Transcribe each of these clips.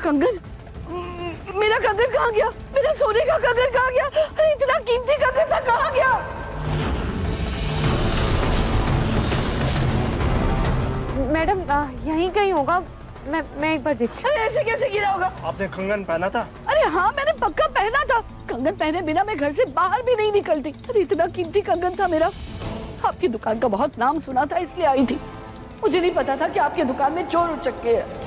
कंगन, मेरा कंगन कहाँ गया? मेरा सोने का कंगन कहाँ गया? अरे इतना कीमती कंगन था, कहाँ गया? मैडम यहीं कहीं होगा, मैं एक बार देखती हूँ। अरे ऐसे कैसे गिरा होगा? आपने कंगन पहना था? अरे हाँ, मैंने पक्का पहना था। कंगन पहने बिना मैं घर से बाहर भी नहीं निकलती। अरे इतना कीमती कंगन था मेरा। आपकी दुकान का बहुत नाम सुना था, इसलिए आई थी। मुझे नहीं पता था कि आपकी दुकान में चोर उचक्के हैं।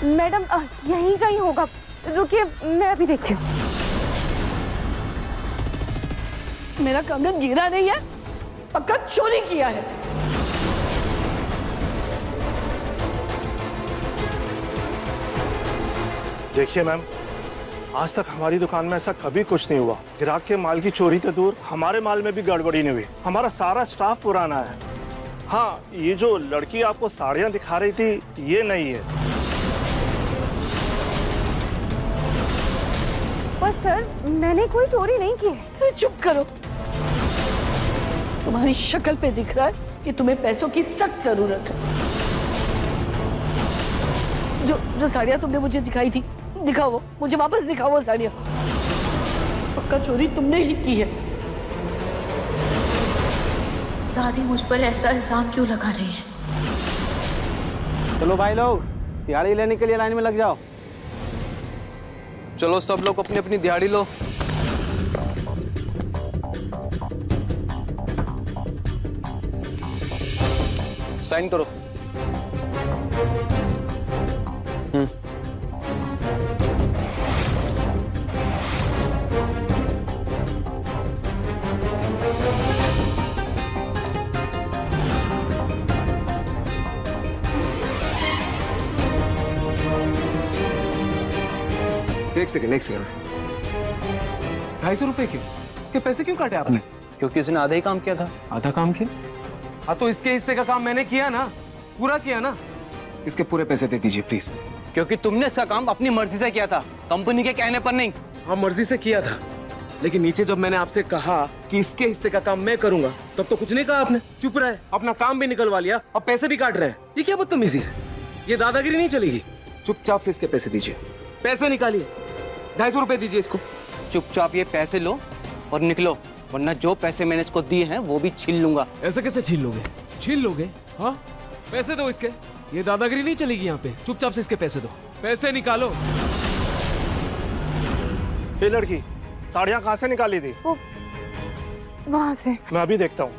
मैडम यहीं कहीं होगा, रुकिए मैं अभी देखती हूँ। मेरा कंगन गिरा नहीं है, पक्का चोरी किया है। देखिए मैम, आज तक हमारी दुकान में ऐसा कभी कुछ नहीं हुआ। ग्राहक के माल की चोरी तो दूर, हमारे माल में भी गड़बड़ी नहीं हुई। हमारा सारा स्टाफ पुराना है। हाँ, ये जो लड़की आपको साड़ियाँ दिखा रही थी, ये नहीं है। पर सर, मैंने कोई चोरी नहीं की है। चुप करो। तुम्हारी शक्ल पे दिख रहा है कि तुम्हें पैसों की सख्त जरूरत है। जो साड़ियाँ तुमने मुझे दिखाई थी, दिखाओ वो, मुझे वापस दिखाओ वो साड़ियाँ। पक्का चोरी तुमने ही की है। दादी मुझ पर ऐसा इल्जाम क्यों लगा रही है? चलो भाई लोग, दिहाड़ी लेने के लिए लाइन में लग जाओ। चलो सब लोग अपनी अपनी दिहाड़ी लो। साइन करो। एक सेकंड 250 रुपए क्यों? के पैसे क्यों काटे आपने? क्योंकि उसने आधा ही काम किया था। आधा काम किया? हाँ तो इसके हिस्से का काम मैंने किया ना, पूरा किया ना। इसके पूरे पैसे दे दीजिए प्लीज। क्योंकि तुमने इसका काम अपनी मर्जी से किया था, कंपनी के कहने पर नहीं। हाँ मर्जी से किया था, लेकिन नीचे जब मैंने आपसे कहा कि इसके हिस्से का काम मैं करूंगा, तब तो कुछ नहीं कहा आपने। चुप रहे, अपना काम भी निकलवा लिया, अब पैसे भी काट रहे हैं। ये क्या बदतमीजी है? ये दादागिरी नहीं चलेगी। चुपचाप से इसके पैसे दीजिए। पैसे निकालिए, 250 रुपए दीजिए इसको। चुपचाप ये पैसे लो और निकलो, वरना जो पैसे मैंने इसको दिए हैं वो भी छीन लूंगा। ऐसे कैसे छीन लोगे? छीन लोगे? हाँ पैसे दो इसके। ये दादागिरी नहीं चलेगी यहाँ पे। चुपचाप से इसके पैसे दो, पैसे निकालो। ये लड़की साड़ियाँ कहाँ से निकाली थी? वहाँ से। मैं अभी देखता हूँ।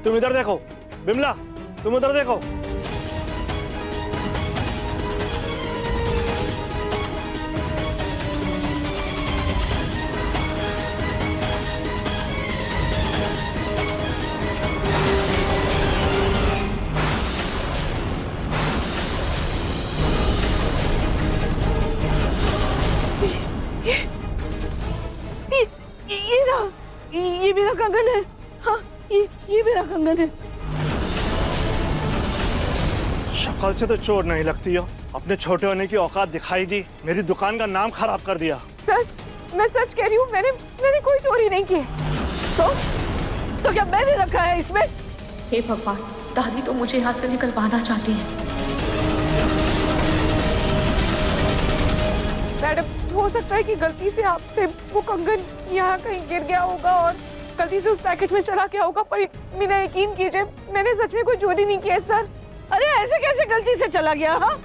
तुम इधर देखो, बिमला तुम उधर देखो। ये मेरा कंगन है। हाँ, ये मेरा कंगन है। शक्ल से तो चोर नहीं लगती हो। अपने छोटे होने की औकात दिखाई दी, मेरी दुकान का नाम खराब कर दिया। सर, मैं सच कह रही हूँ, मैंने कोई चोरी नहीं की। तो क्या मैंने रखा है इसमें? हे भगवान, दादी तो मुझे यहाँ से निकलवाना चाहती है। मैडम, हो सकता है कि गलती से आपसे वो कंगन यहाँ कहीं गिर गया होगा और गलती से उस पैकेट में चला गया होगा, पर मेरा यकीन कीजिए, मैंने सच में कोई चोरी नहीं की है सर। अरे ऐसे कैसे गलती से चला गया? हाँ,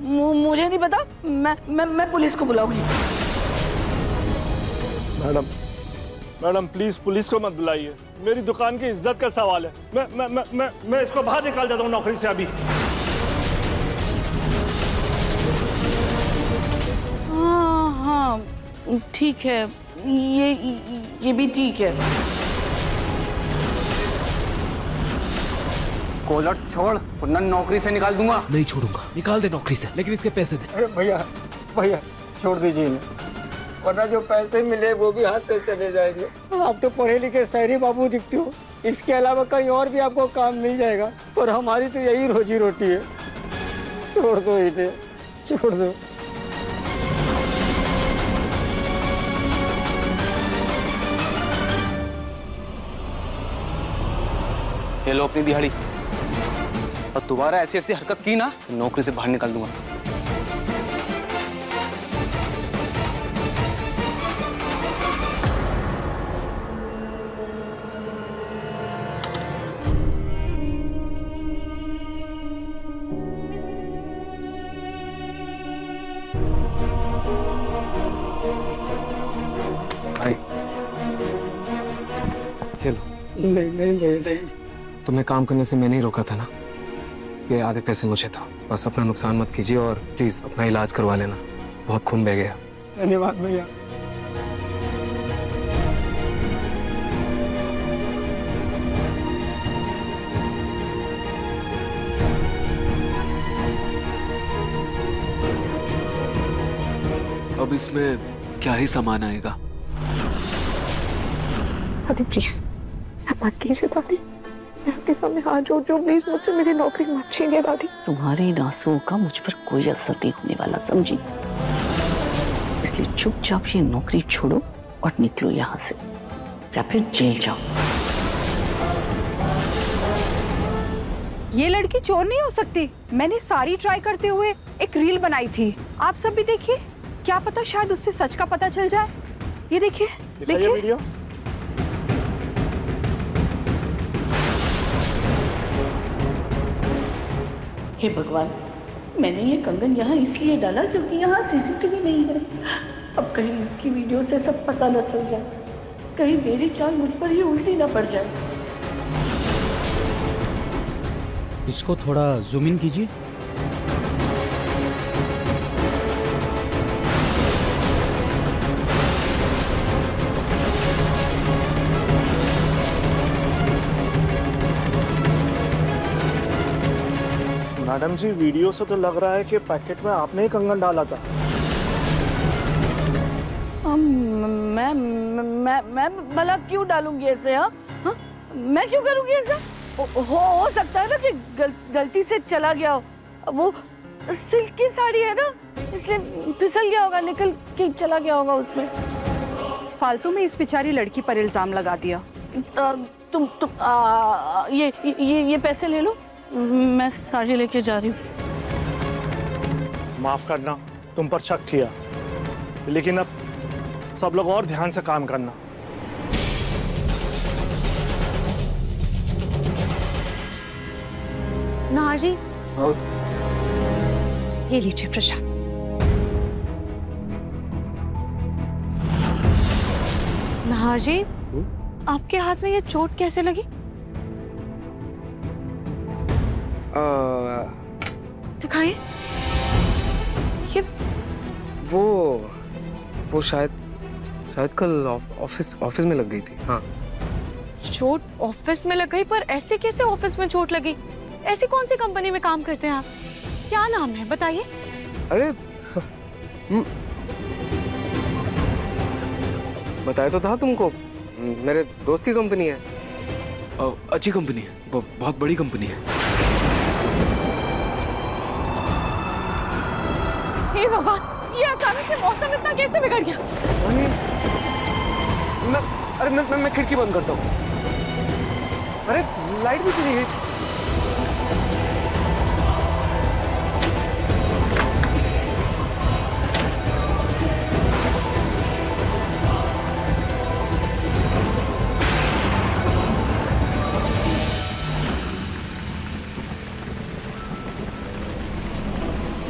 मुझे नहीं पता। मैं पुलिस को बुलाऊंगी। मैडम प्लीज पुलिस को मत बुलाइए, मेरी दुकान की इज्जत का सवाल है। मैं इसको बाहर निकाल देता हूँ नौकरी से अभी। हाँ ठीक है, ये भी ठीक है। कॉलर छोड़, वरना नौकरी से निकाल दूंगा। नहीं छोड़ूंगा, निकाल दे नौकरी से, लेकिन इसके पैसे दे। अरे भैया छोड़ दीजिए इन्हें, वरना जो पैसे मिले वो भी हाथ से चले जाएंगे। आप तो पढ़े लिखे शहरी बाबू दिखते हो, इसके अलावा कहीं और भी आपको काम मिल जाएगा, पर हमारी तो यही रोजी रोटी है। छोड़ दो इन्हें, छोड़ दो। ये लो अपनी दिहाड़ी, और दोबारा ऐसी ऐसी हरकत की ना तो नौकरी से बाहर निकाल दूंगा। नहीं नहीं नहीं, तुम्हें काम करने से मैंने ही रोका था ना। ये आधे पैसे मुझे दो, बस अपना नुकसान मत कीजिए और प्लीज अपना इलाज करवा लेना, बहुत खून बह गया। धन्यवाद भैया। अब इसमें क्या ही सामान आएगा? दादी प्लीज मत कीजिए दादी, मैं आपके सामने हाथ जोड़ रही हूँ, प्लीज मुझसे मेरी नौकरी मत छीनिए दादी। तुम्हारे इन आंसुओं का मुझ पर कोई असर नहीं होने वाला, समझी? इसलिए चुपचाप ये नौकरी छोड़ो और निकलो यहाँ से, या फिर जेल जाओ। ये लड़की चोर नहीं हो सकती। मैंने सारी ट्राई करते हुए एक रील बनाई थी, आप सब भी देखिए, क्या पता शायद उससे सच का पता चल जाए। ये देखिए देखिए वीडियो। हे भगवान, मैंने ये कंगन यहाँ इसलिए डाला क्योंकि यहाँ सीसीटीवी नहीं है। अब कहीं इसकी वीडियो से सब पता न चल जाए, कहीं मेरी चाल मुझ पर ही उल्टी न पड़ जाए। इसको थोड़ा जूम इन कीजिए। मैडम जी, वीडियो से तो लग रहा है कि पैकेट में आपने ही कंगन डाला था। मैं भला क्यों डालूंगी ऐसे? हाँ, मैं क्यों करूंगी ऐसा? हो सकता है ना कि गलती से चला गया हो। वो सिल्क की साड़ी है ना, इसलिए फिसल गया होगा, निकल के चला गया होगा उसमें। फालतू में इस बेचारी लड़की पर इल्जाम लगा दिया। तुम ये पैसे ले लो, मैं साड़ी लेके जा रही हूँ। माफ करना, तुम पर शक किया, लेकिन अब सब लोग और ध्यान से काम करना। नाहर जी, ये लीजिए प्रसाद। नाहर जी, आपके हाथ में ये चोट कैसे लगी? दिखाइए। ये वो शायद कल ऑफिस में लग गई थी। हाँ, चोट ऑफिस में लग गई? पर ऐसे कैसे ऑफिस में चोट लगी? ऐसी कौन सी कंपनी में काम करते हैं आप? क्या नाम है बताइए। अरे बताया तो था तुमको, मेरे दोस्त की कंपनी है। अच्छी कंपनी है, बहुत बड़ी कंपनी है। हे भगवान, ये अचानक से मौसम इतना कैसे बिगड़ गया? मैं खिड़की बंद करता हूँ। अरे लाइट भी चली गई।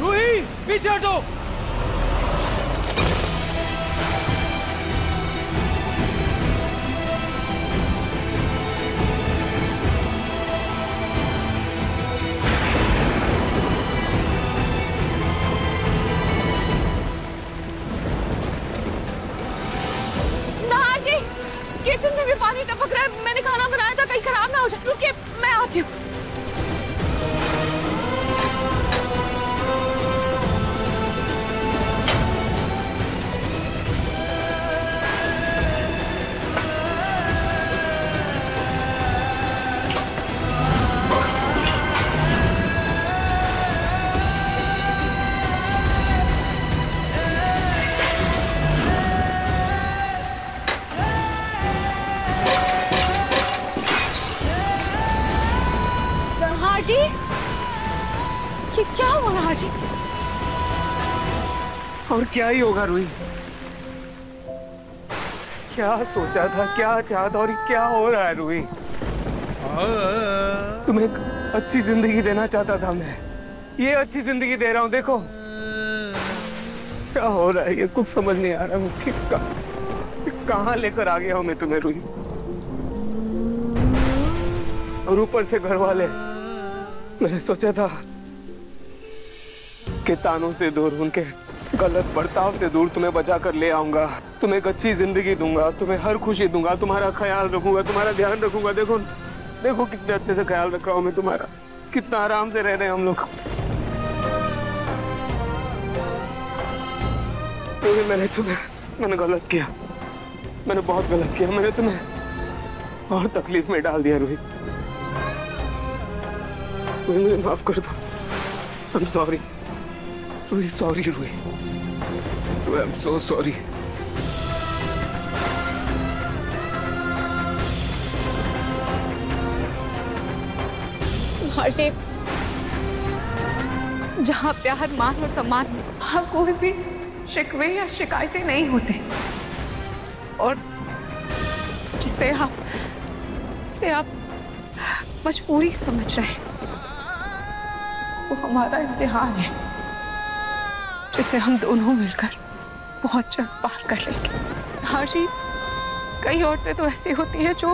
रूही, पीछे हटो। किचन में भी पानी टपक रहा है, मैंने खाना बनाया था, कहीं खराब ना हो जाए। रुकिए, मैं आती हूँ। हाजी, ये क्या हो रहा हाजी? और क्या ही होगा रूही? क्या सोचा था, क्या चाहा था और क्या हो रहा है रूही? तुम्हें एक अच्छी जिंदगी देना चाहता था मैं, ये अच्छी जिंदगी दे रहा हूं। देखो क्या हो रहा है, ये कुछ समझ नहीं आ रहा मुझे। कहाँ लेकर आ गया हूं मैं तुम्हें रूही? और ऊपर से घर वाले, मैंने सोचा था कि तानों से दूर, उनके गलत बर्ताव से दूर तुम्हें बचा कर ले आऊंगा, तुम्हें एक अच्छी जिंदगी दूंगा, तुम्हें हर खुशी दूंगा, तुम्हारा ख्याल रखूंगा, तुम्हारा ध्यान रखूंगा। देखो देखो कितने अच्छे से ख्याल रख रहा हूं मैं तुम्हारा, कितना आराम से रह रहे हैं हम लोग। मैंने गलत किया, मैंने बहुत गलत किया, मैंने तुम्हें और तकलीफ में डाल दिया रूही। मुझे माफ कर दो। I am sorry Roohi, sorry Roohi, I am so sorry. हाजी, जहाँ प्यार, मान और सम्मान, वहाँ कोई भी शिकवे या शिकायतें नहीं होते। और जिसे आप मजबूरी समझ रहे हैं, वो हमारा इम्तिहान है, जिसे हम दोनों मिलकर बहुत जल्द पार कर लेंगे। हाजी, कई औरतें तो ऐसी होती है जो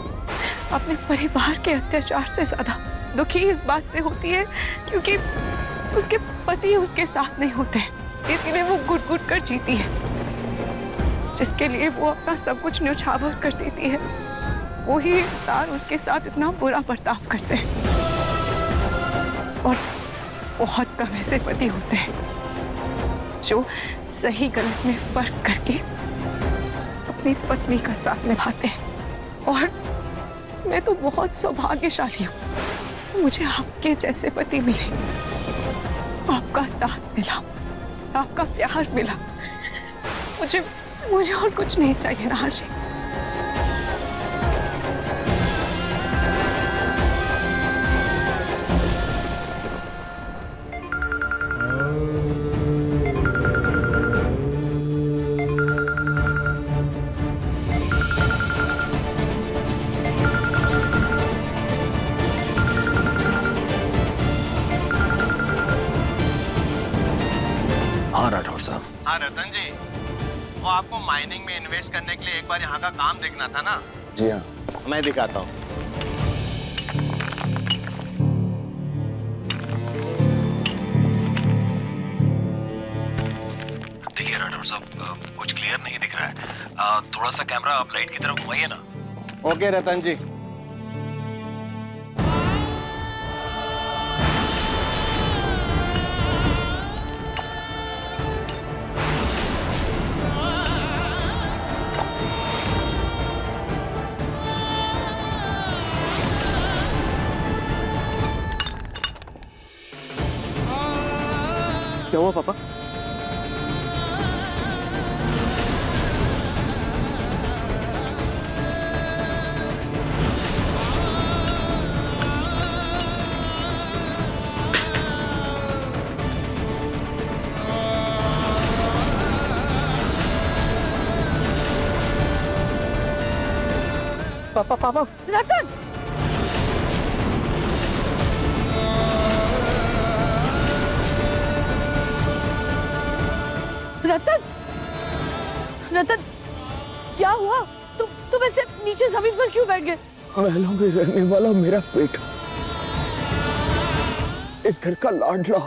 अपने परिवार के अत्याचार से ज्यादा दुखी इस बात से होती है क्योंकि उसके पति उसके साथ नहीं होते, इसीलिए वो घुट-घुट कर जीती है। जिसके लिए वो अपना सब कुछ न्यौछावर कर देती है, वही इंसान उसके साथ इतना बुरा बर्ताव करते हैं। और बहुत कम ऐसे पति होते हैं जो सही गलत में फर्क करके अपनी पत्नी का साथ निभाते हैं। और मैं तो बहुत सौभाग्यशाली हूँ, मुझे आपके जैसे पति मिले, आपका साथ मिला, आपका प्यार मिला। मुझे और कुछ नहीं चाहिए ना हाजी। हाँ रतन जी, वो आपको माइनिंग में इन्वेस्ट करने के लिए एक बार यहाँ का काम देखना था ना? जी हाँ, मैं दिखाता हूँ। देखिए राठौर साहब, कुछ क्लियर नहीं दिख रहा है, थोड़ा सा कैमरा आप लाइट की तरफ घुमाइए ना। ओके रतन जी। क्या हुआ पापा? पापा रतन, रतन, रतन, क्या हुआ? तुम ऐसे नीचे जमीन पर क्यों बैठ गए? महलों में रहने वाला मेरा बेटा, इस घर का लाडला,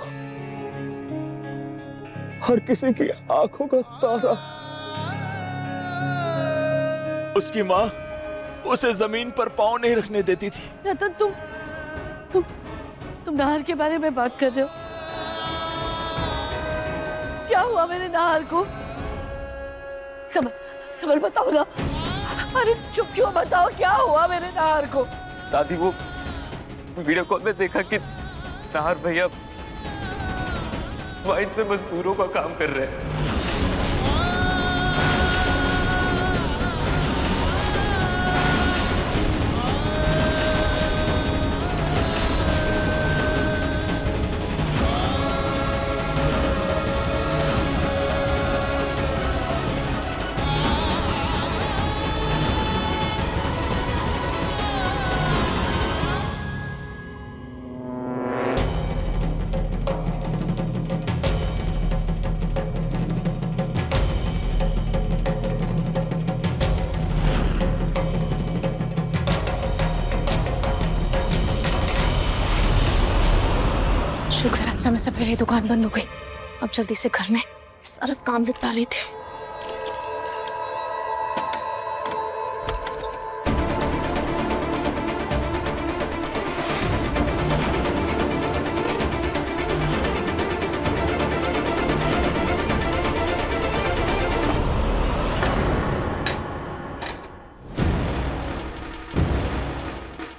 हर किसी की आंखों का तारा, उसकी माँ उसे जमीन पर पांव नहीं रखने देती थी। रतन, तुम नाहर के बारे में बात कर रहे हो? क्या हुआ मेरे नाहर को? समर बताओ ना। अरे चुप क्यों, बताओ क्या हुआ मेरे नाहर को? दादी, वो वीडियो कॉल में देखा कि नाहर भैया वाइन्स में मजदूरों का काम कर रहे हैं। शुक्र है समय से पहले दुकान बंद हो गई। अब जल्दी से घर में सारा काम निपटा लेती हूँ।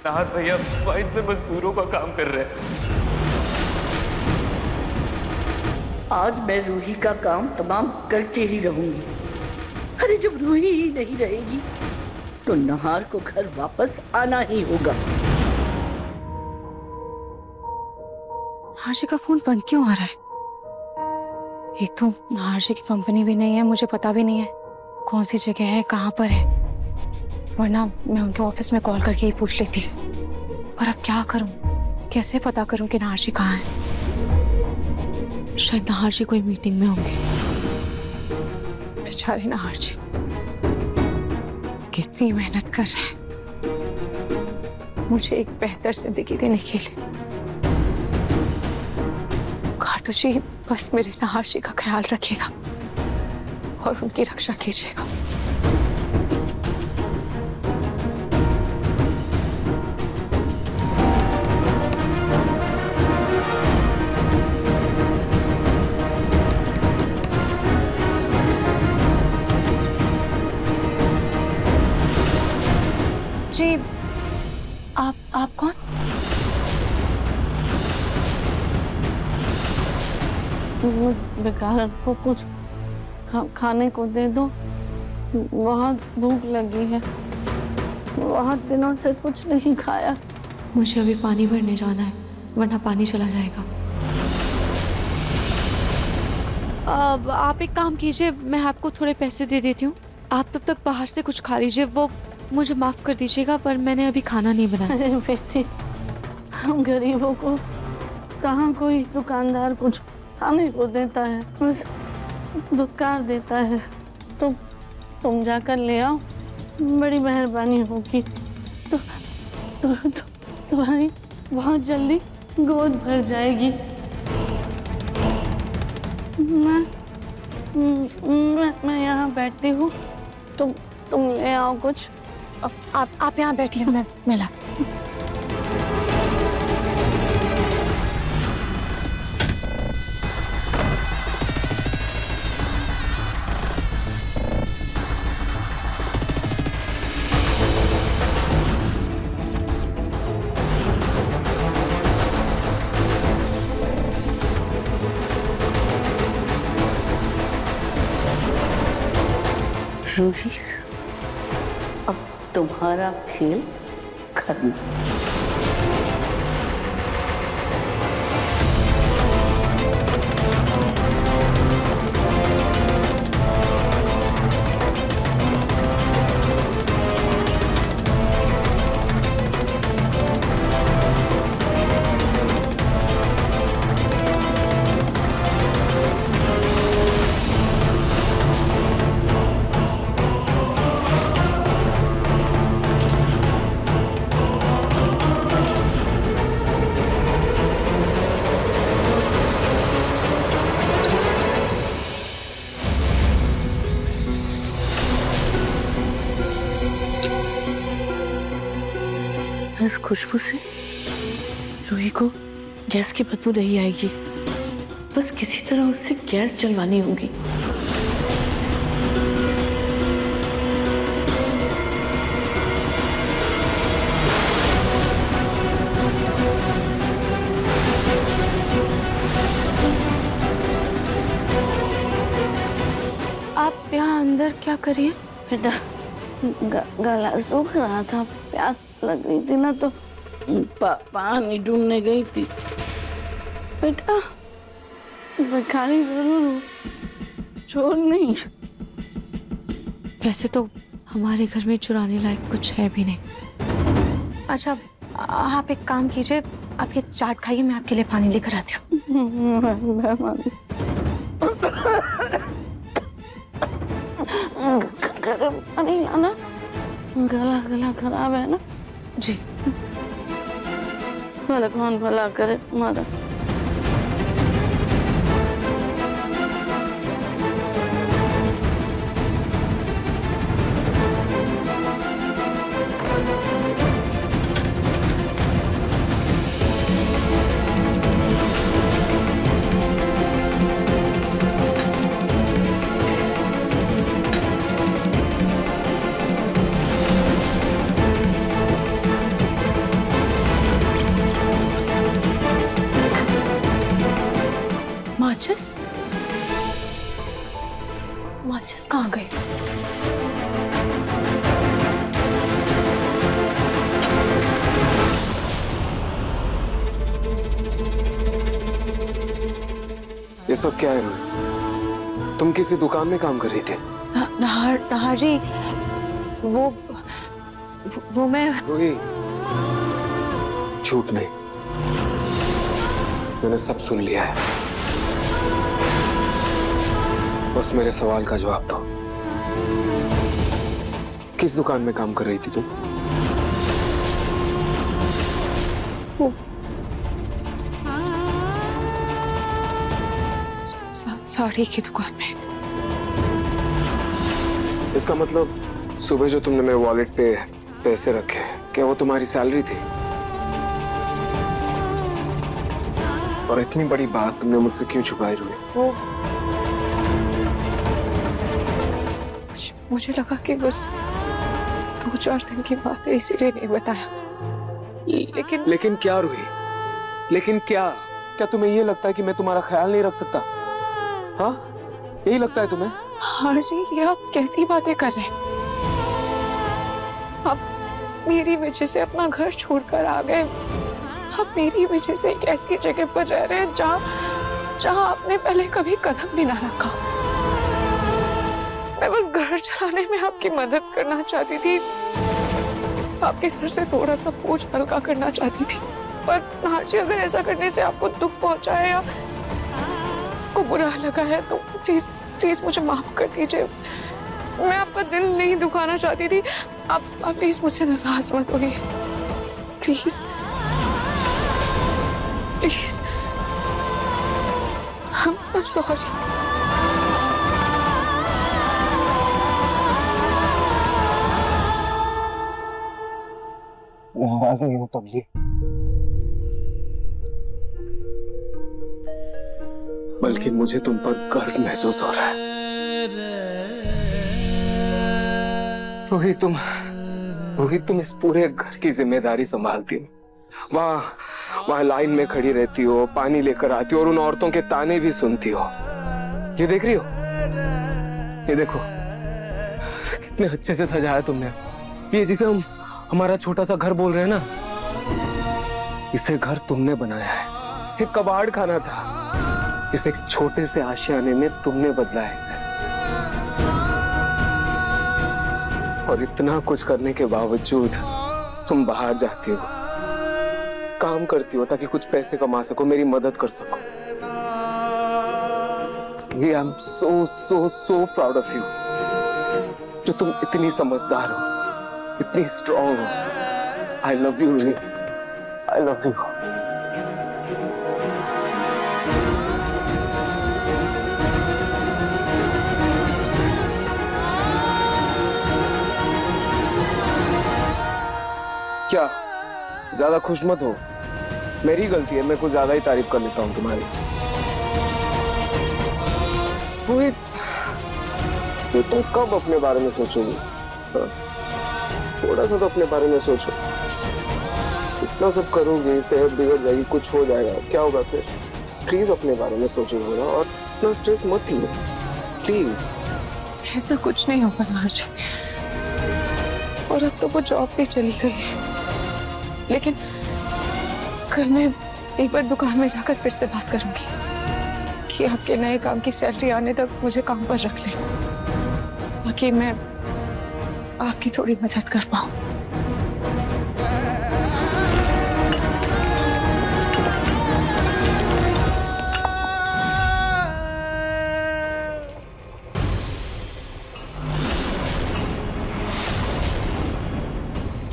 राहत भैया वाइन से मजदूरों का काम कर रहे हैं। आज मैं रूही का काम तमाम करके ही रहूंगी। अरे जब रूही ही नहीं रहेगी तो नहार को घर वापस आना ही होगा। हर्षी का फोन बंद क्यों आ रहा है? एक तो हर्षी की कंपनी भी नहीं है, मुझे पता भी नहीं है कौन सी जगह है, कहाँ पर है, वरना मैं उनके ऑफिस में कॉल करके ही पूछ लेती। पर अब क्या करूं, कैसे पता करूं कि नाहर्षी कहाँ है? शायद नाहर्षी कोई मीटिंग में होंगे। बेचारे नाहर्षी कितनी मेहनत कर रहे हैं मुझे एक बेहतर जिंदगी देने के लिए। खाटू जी बस मेरे नाहर्षी का ख्याल रखिएगा और उनकी रक्षा कीजिएगा। जी आप कौन? बेकार को कुछ खाने को दे दो, बहुत भूख लगी है, बहुत दिनों से कुछ नहीं खाया। मुझे अभी पानी भरने जाना है वरना पानी चला जाएगा। अब आप एक काम कीजिए, मैं आपको थोड़े पैसे दे देती हूँ, आप तब तक बाहर से कुछ खा लीजिए। वो मुझे माफ कर दीजिएगा पर मैंने अभी खाना नहीं बनाया। अरे बेटी, हम गरीबों को कहाँ कोई दुकानदार कुछ खाने को देता है, बस दुकान देता है। तुम जाकर ले आओ, बड़ी मेहरबानी होगी। तुम्हारी बहुत जल्दी गोद भर जाएगी। मैं यहाँ बैठती हूँ, तुम ले आओ कुछ। आप यहाँ बैठिए, मैं लाती हूँ। रूही, अब तुम्हारा खेल खत्म। इस खुशबू से रूही को गैस की बदबू नहीं आएगी, बस किसी तरह उससे गैस जलवानी होगी। आप यहाँ अंदर क्या करिए? बेटा, गला सूख रहा था, प्यास लग रही थी ना, तो पानी ढूंढने गई थी। बेटा, भिखारी जरूर हूँ, चोर नहीं। वैसे तो हमारे घर में चुराने लायक कुछ है भी नहीं। अच्छा, आप एक काम कीजिए, आप ये चाट खाइए, मैं आपके लिए पानी लेकर आती हूँ। गरम पानी लाना, गला खराब है ना जी। भला कौन भला करे तुम्हारा। माचिस माचिस कहाँ गई? ये सब क्या है रोहित? तुम किसी दुकान में काम कर रही थे? नहार जी, वो मैं। रोहित, झूठ नहीं, मैंने सब सुन लिया है। बस मेरे सवाल का जवाब दो। किस दुकान में काम कर रही थी तुम? साड़ी की दुकान में। इसका मतलब सुबह जो तुमने मेरे वॉलेट पे पैसे रखे, क्या वो तुम्हारी सैलरी थी? और इतनी बड़ी बात तुमने मुझसे क्यों छुपाई रोहित? वो मुझे लगा कि बस 2-4 दिन की बात है, इसीलिए नहीं बताया। लेकिन क्या रोहित? लेकिन क्या तुम्हें ये लगता है कि मैं तुम्हारा ख्याल नहीं रख सकता? हाँ, यही लगता है तुम्हें? हाँ जी, ये आप कैसी बातें कर रहे हैं? आप मेरी वजह से अपना घर छोड़कर आ गए। आप मेरी वजह से एक ऐसी जगह पर रह रहे हैं जहाँ आपने पहले कभी कदम भी ना रखा। मैं बस घर चलाने में आपकी मदद करना चाहती थी, आपके सिर से थोड़ा सा बोझ हल्का करना चाहती थी। पर नहार जी, अगर ऐसा करने से आपको दुख पहुंचा है या आपको बुरा लगा है तो प्लीज प्लीज मुझे माफ कर दीजिए। मैं आपका दिल नहीं दुखाना चाहती थी। आप प्लीज मुझसे नाराज मत होइए, प्लीज प्लीज। I'm sorry। नाराज नहीं हूं तब, बल्कि मुझे तुम पर गर्व महसूस हो रहा है। रोहित, तुम इस पूरे घर की जिम्मेदारी संभालती हो। वहां लाइन में खड़ी रहती हो, पानी लेकर आती हो और उन औरतों के ताने भी सुनती हो। ये देख रही हो? ये देखो कितने अच्छे से सजाया तुमने। ये जिसे हम हमारा छोटा सा घर बोल रहे हैं ना, इसे घर तुमने बनाया है। एक कबाड़ खाना था, इसे एक छोटे से आशियाने में तुमने बदला है इसे। और इतना कुछ करने के बावजूद तुम बाहर जाती हो, काम करती हो ताकि कुछ पैसे कमा सको, मेरी मदद कर सको। I am so proud of you, जो तुम इतनी समझदार हो, इतनी स्ट्रॉन्ग हो। I love you relief, I love you. क्या ज्यादा खुश मत हो, मेरी गलती है, मैं कुछ ज्यादा ही तारीफ कर लेता हूँ तुम्हारी। तो तुम कब अपने बारे में सोचोगी? थोड़ा सा तो अपने बारे में सोचो। इतना सब करोगे, सेहत बिगड़ जाएगी, कुछ हो जाएगा, क्या होगा फिर? प्लीज अपने बारे में सोचो ना, और इतना स्ट्रेस मत लो प्लीज। ऐसा कुछ नहीं होगा नहार जी, और अब तो वो जॉब पे चली गई है। लेकिन कल मैं एक बार दुकान में जाकर फिर से बात करूंगी कि आपके नए काम की सैलरी आने तक मुझे काम पर रख लें, ताकि मैं आपकी थोड़ी मदद कर पाऊं।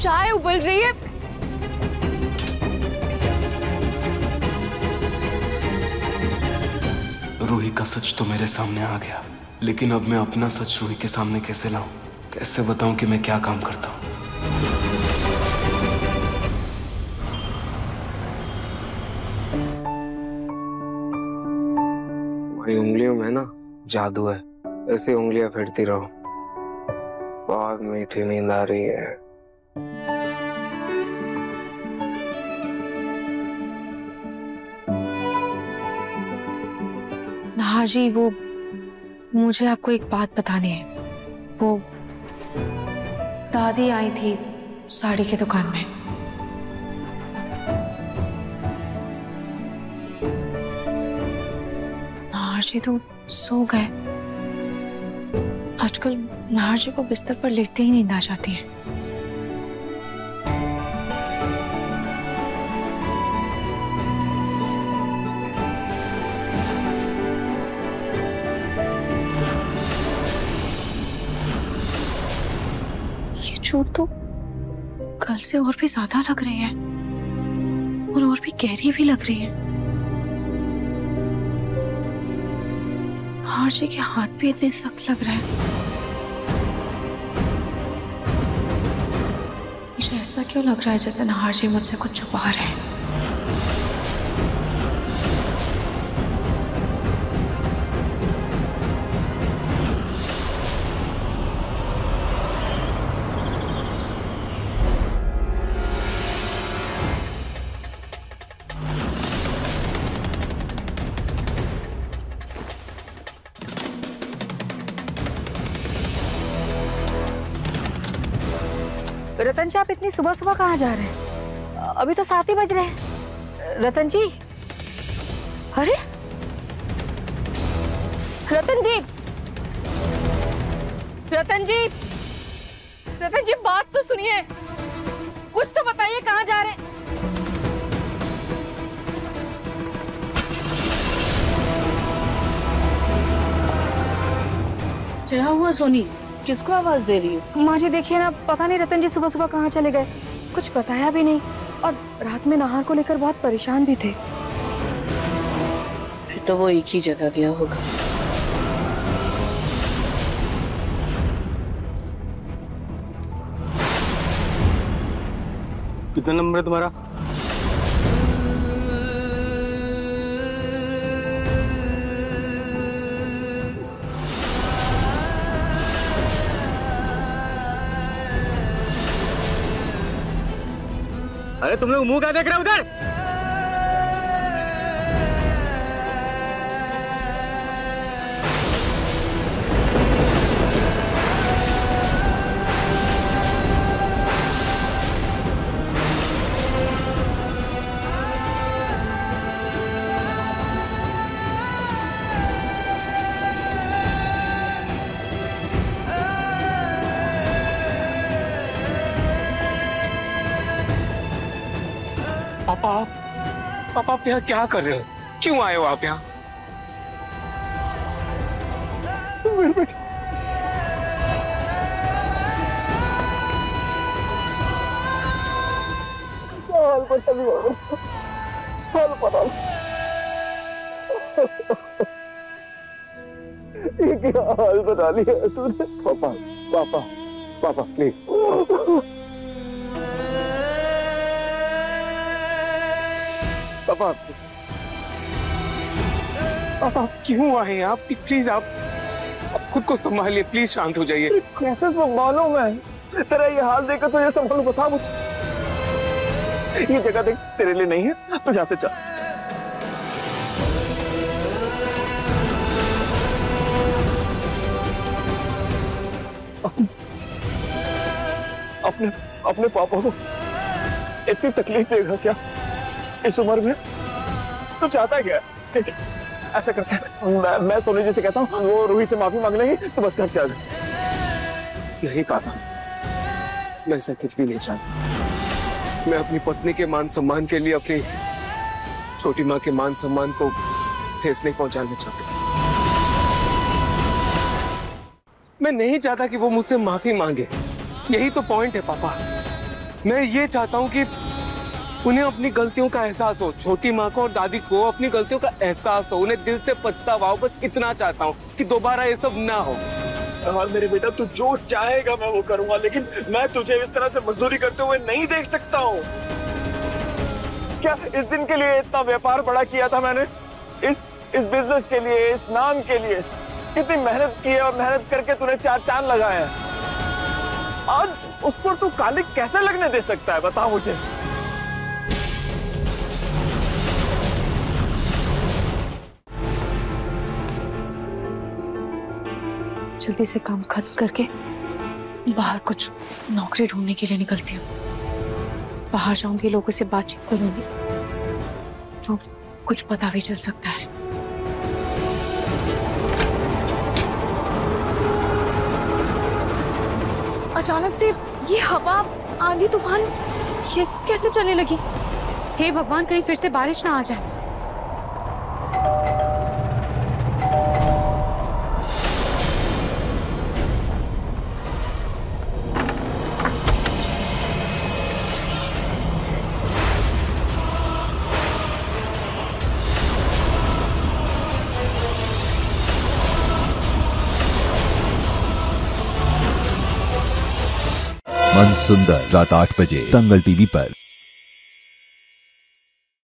चाय उबल रही है। रूही का सच तो मेरे सामने आ गया, लेकिन अब मैं अपना सच रूही के सामने कैसे लाऊं? कैसे बताऊं कि मैं क्या काम करता हूं? तुम्हारी उंगलियों में ना जादू है, ऐसे उंगलियां फेरती रहो। बहुत मीठी नींद आ रही है। नाहर जी, वो मुझे आपको एक बात बतानी है। वो दादी आई थी साड़ी की दुकान में। नाहर जी तो सो गए। आजकल नाहर जी को बिस्तर पर लेटते ही नींद आ जाती है। ये चोट तो कल से और भी ज्यादा लग रही है और भी गहरी भी लग रही है। नाहर जी के हाथ भी इतने सख्त लग रहे हैं। मुझे ऐसा क्यों लग रहा है जैसे नाहर जी मुझसे कुछ छुपा रहे हैं। रतन जी, आप इतनी सुबह सुबह कहाँ जा रहे हैं? अभी तो 7 ही बज रहे हैं। रतन जी, अरे रतन जी, रतन जी, रतन जी, बात तो सुनिए, कुछ तो बताइए, कहाँ जा रहे हैं? क्या हुआ सोनी, किसको आवाज दे रही हो? माँ जी देखिए ना, पता नहीं रतन जी सुबह सुबह कहाँ चले गए, कुछ बताया भी नहीं, और रात में नाहर को लेकर बहुत परेशान भी थे। फिर तो वो एक ही जगह गया होगा। कितना नंबर है तुम्हारा? अरे तुम लोग मुंह क्या देख रहे हो उधर? पापा आप यहाँ क्या कर रहे हो? क्यों आए हो आप यहाँ? मेरे बेटे, ये क्या हाल बता लिया तूने? पापा पापा पापा प्लीज, पापा आप क्यों आए हैं? आप प्लीज आप खुद को संभालिए, प्लीज शांत हो जाइए। कैसे संभालूं मैं? तेरा ये हाल देखकर तो ये संभालूं, बता मुझे। ये जगह देख तेरे लिए नहीं है, तो यहाँ से चल। अपने अपने पापा को इतनी तकलीफ देगा क्या इस उम्र में? तो चाहता क्या है? ऐसा करता है, मैं सोनी जी से कहता हूँ, वो रूही से माफी मांग लेंगे तो बस घर चल। नहीं पापा, मैं ऐसा कुछ भी नहीं चाहता। मैं अपनी पत्नी के मान सम्मान के लिए अपनी छोटी माँ के मान सम्मान को ठेस नहीं पहुंचाना चाहता। मैं नहीं चाहता कि वो मुझसे माफी मांगे, यही तो पॉइंट है पापा। मैं ये चाहता हूँ कि उन्हें अपनी गलतियों का एहसास हो, छोटी माँ को और दादी को अपनी गलतियों का एहसास हो, उन्हें दिल से पछतावा हो। बस इतना चाहता हूँ कि दोबारा ये सब ना हो। और मेरे बेटा, तू जो चाहेगा मैं वो करूंगा, लेकिन मैं तुझे इस तरह से मजदूरी करते हुए नहीं देख सकता हूँ। क्या इस दिन के लिए इतना व्यापार बड़ा किया था मैंने? इस बिजनेस के लिए, इस नाम के लिए कितनी मेहनत की है, और मेहनत करके तूने 4 चांद लगाए हैं। आज उस पर तू कालिक कैसे लगने दे सकता है, बता मुझे। जल्दी से काम खत्म करके बाहर कुछ नौकरी ढूंढने के लिए निकलती हूँ। बाहर जाऊंगी, लोगों से बातचीत करूंगी तो कुछ पता भी चल सकता है। अचानक से ये हवा, आंधी तूफान, ये सब कैसे चलने लगी? हे भगवान, कहीं फिर से बारिश ना आ जाए। मन सुंदर रात 8 बजे दंगल टीवी पर।